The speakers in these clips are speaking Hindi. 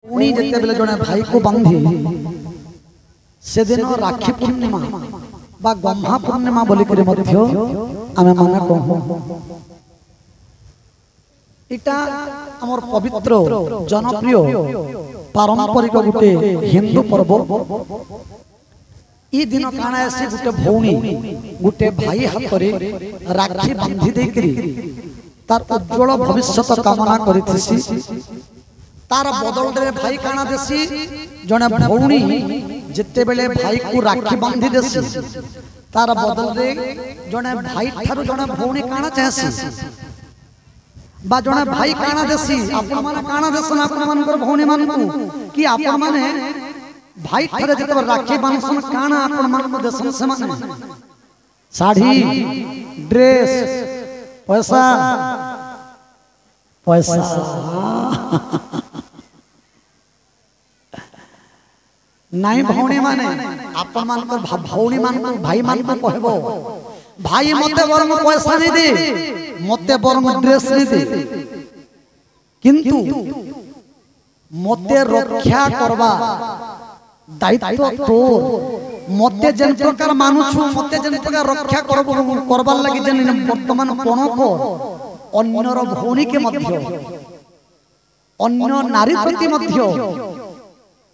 उनी जते बेले जने भाई को बांधी से दिन राखी पूर्णिमा बा गम्हा पूर्णिमा बोली करे मध्य आमे माने कहू इटा हमर पवित्र जनप्रिय पारंपरिक गुटे हिंदू पर्व। ई दिन काना से गुटे भौणी गुटे भाई हाथ रे राखी बांधी दे करी तार उज्जवल भविष्य कामना करिथिसी। तार बदल रे भाई काना देसी जने भौणी जिते बेले भाई को राखी बांधी देसी तार बदल रे जने भाई थारु जने भौणी काना चाहेसी बा जने भाई काना देसी आपन माने काना देसन आपन मानकर भौणी मानकु कि आपन माने भाई थारे जते राखी बांधसन काना आपन मान को देसन से माने साड़ी ड्रेस पैसा पैसा नहीं भौणी माने आपन मान को भौणी मान को भाई मान को कहबो भाई मते बरम पैसा नहीं दे मते बरम ड्रेस नहीं दे किंतु मते रक्षा करबा दायित्व तो मते जन प्रकार मानुछु मते जन प्रकार रक्षा करबार लागि जन वर्तमान कोनक अन्यर भौणी के मध्य अन्य नारी प्रति मध्य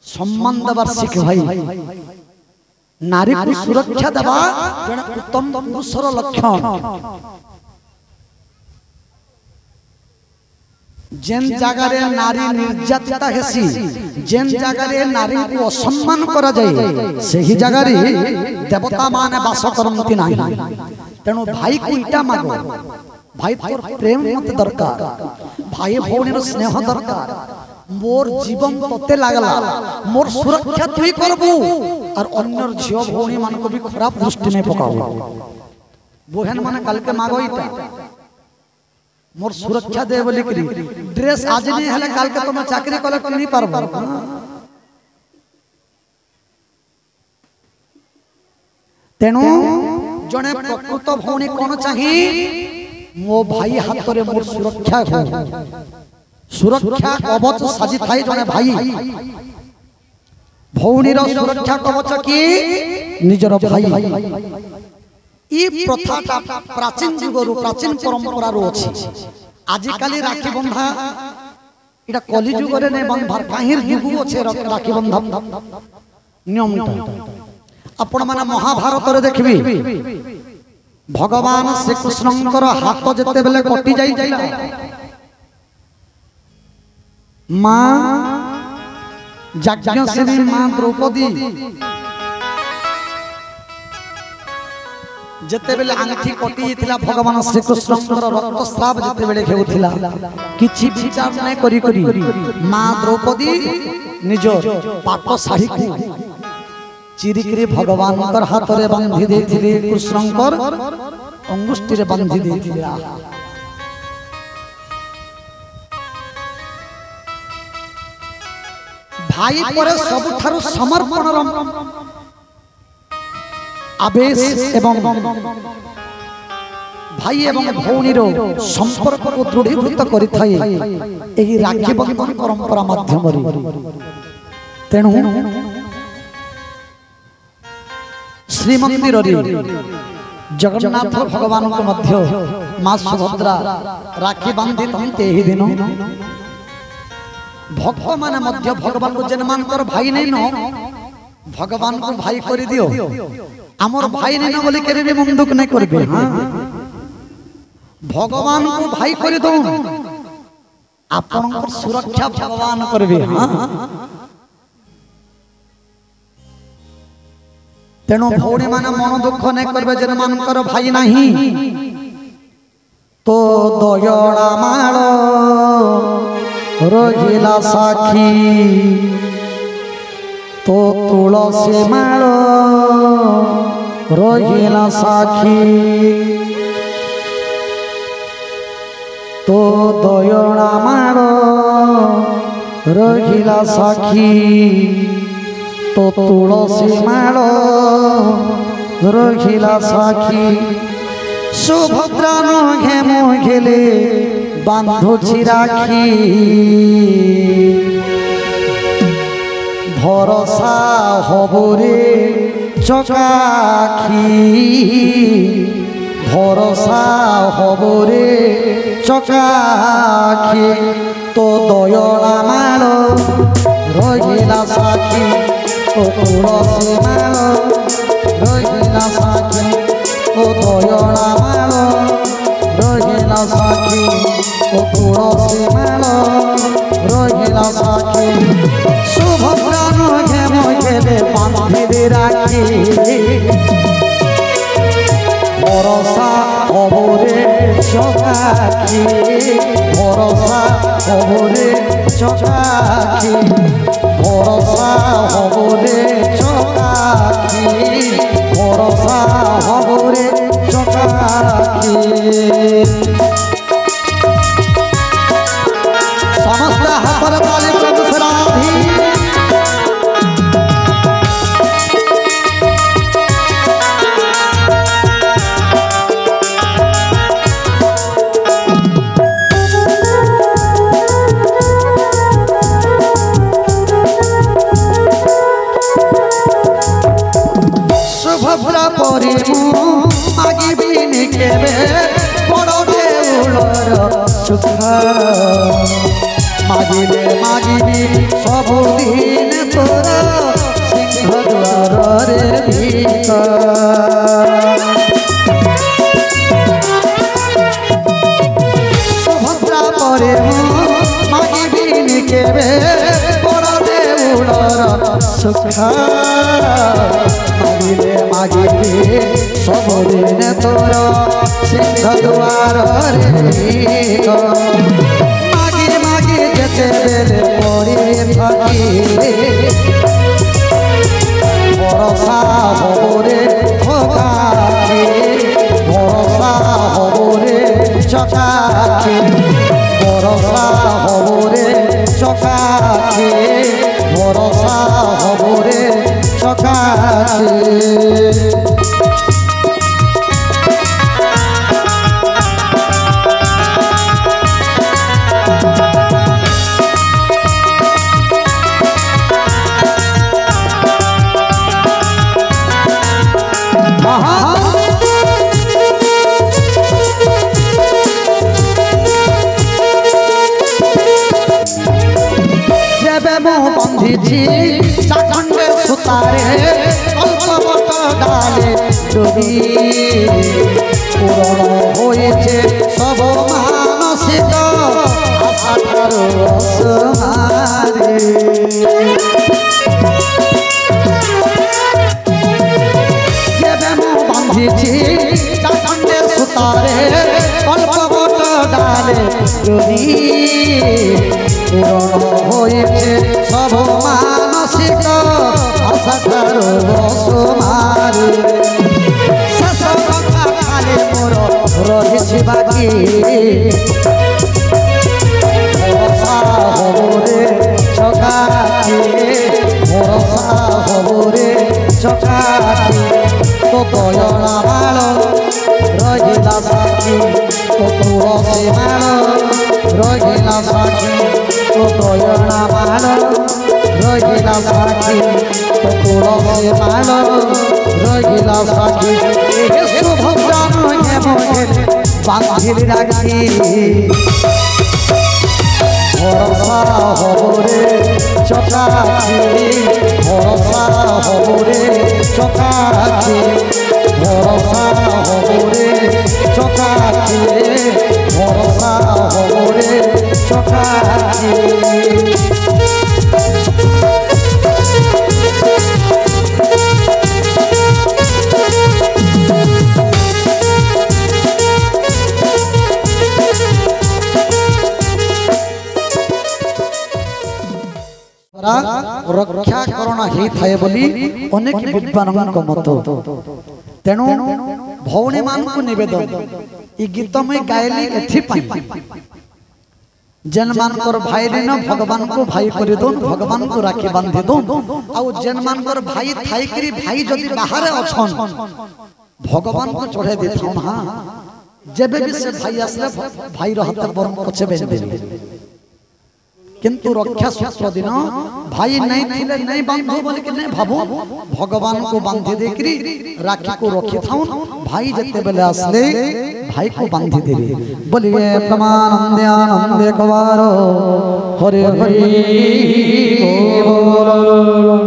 सम्मान देवार शिख भाई नारी को सुरक्षा देवा जने उत्तम पुरुषर लक्षण। जेन जगारे नारी निर्यातिता हेसी जेन जगारे नारी को असम्मान करा जाय सेही जगारे देवता माने वास करंती नाही। तेणु भाई को इटा मागो भाई तोर प्रेम मत दरकार भाई भौणीर स्नेह दरकार मोर जीवन तते लागला मोर सुरक्षा तुई करबू और अन्यर झियो भौणी मान को भी खराब दृष्टि नहीं पकाओ बहन माने कल के मागो इटा मोर सुरक्षा दे बोली करी ड्रेस आज नहीं हले काल के तुम चाकरी कले किनी पारबो तेनु जने प्रकृत भौणी कोन चाही मो भाई हाथ रे मोर सुरक्षा हो सुरक्षा कवच साजी थाई जने भाई भौणी रो सुरक्षा कवच की निजर भाई। ई प्रथाटा प्राचीन जुगरु प्राचीन परंपरा रो अछि आजि काली राखी बंधा इटा कली जुगरे नै बंधार काहिर जुगु अछि राखी बंधा नियमटा आपण माने महाभारत रे देखबी भगवान श्री कृष्णंकर हाथ जते बेले कटि जाई जाइला मां यज्ञसेनी मां द्रौपदी जते बेले आंठी कटि थिला भगवान श्री कृष्णंकर रक्तस्राव जते बेले हेउथिला किछि विचार नै करी करी मां द्रौपदी निज पाट साड़ी को चिरिकरी भगवानकर हाथ रे बांधी देथिले कृष्णंकर अंगुष्ठी रे बांधी देथिले। भाई परे सबुठारु समर्पणर आवेश एवं भाई एवं भौणी रो संपर्क को दृढ़ीभूत करि थाए एही राखी बंधन परंपरा माध्यम रे। तेणु श्रीमंदिर रे जगन्नाथ भगवान को मध्य मां सुभद्रा राखी बांधी तंते एही दिन भक्त माने मध्य भगवान को जन मान कर भाई नहीं न भगवान को भाई कर दियो आमर भाई नहीं न बोली केरे भी मुंडुक नहीं करबे। हां भगवान को भाई कर दो आपन को सुरक्षा भगवान करबे। हां तेणु भौणी माने मन दुख नहीं करबे जन मान कर भाई नहीं तो दयड़ा मालो रहिला साखी तो तुलसी माल रहिला साखी तो दयणा माल रहिला साखी तो तुलसी माल रहिला साखी सुभद्रा नघे मोघेले बांधुछि राखी ভরসা হবরে চকাখি ভরসা হবরে চকাখি তো দয়লা মাল রহিলা সাক্ষী তো তুলসী মাল রহিলা সাক্ষী তো দয়লা মাল রহিলা সাক্ষী তো তুলসী মাল রহিলা সাক্ষী শুভদ্রা নঘে মঘেলে বাঁধি রাখি ভরসা হবরে চকাখি ভরসা হবরে চকাখি ভরসা হবরে চকাখি ভরসা হবরে চকাখি সমস্ত হাতের তালি প্রভু রাধি শুভদ্রা পরে মাগিবিনি কেবে বড় দেউলর সুখ মাগিলে মাগিবি সবদিন তোর সিংহ দ্বারে ভিক শুভদ্রা পরে মাগিবিনি কেবে বড় দেউলর সুখ মাগিলে মাগিবি সবদিন তোর সিংহ দ্বারে ভিক মাগি মাগি যেতে বেলে পড়ে থাকি ভরসা হবরে চকাখি ভরসা হবরে চকাখি ভরসা হবরে চকাখি ভরসা হবরে চকাখি বন্ধিছি চাখণ্ডে সুতারে কল্পবট ডালে ডুবি পূরণ হয়েছে সব মানসিক আশাটার রসমারে বাঁধিছি চাখণ্ডে সুতারে কল্পবট ডালে ডুবি পূরণ হয়েছে সব মানসিক আশাটার রসমারে শেষ কথা কালে মোর রয়েছে বাকি ভরসা হবরে চকাখি ভরসা হবরে চকাখি তো দয়লা মাল রহিলা সাক্ষী তো তুলসী মাল রহিলা সাক্ষী তো দয়লা মাল রহিলা সাক্ষী তো তুলসী মাল রহিলা সাক্ষী শুভদ্রা নঘে মঘেলে বাঁধি রাখি ভরসা হবরে চকাখি ভরসা হবরে চকাখি ভরসা হবরে চকাখি ভরসা হবরে চকাখি रक्षाकरण होता है बोली अनेक विद्वान मत तेणु भौणी मान को निवेदन ये गीत में गायली एथिपाई जेन मानकर भाई न भगवान को भाई कर दो भगवान को राखी बांधी दो आउ जेन मानकर भाई थाई करी भाई जदि बाहर अछन भगवान को चढ़े दे थाउन हां जेबे भी से भाई आसले भाई रहते बरम पछे बेच दे किंतु रक्षा सूत्र दिन भाई नहीं थिले नहीं बांधो बोल के नहीं भाबो भगवान को बांधे देकरी राखी को रखी थाउन भाई जते बेले असले भाई को बांधे देबे बोलिए प्रमानंदे आनंदे कवारो हरे हरि बोल।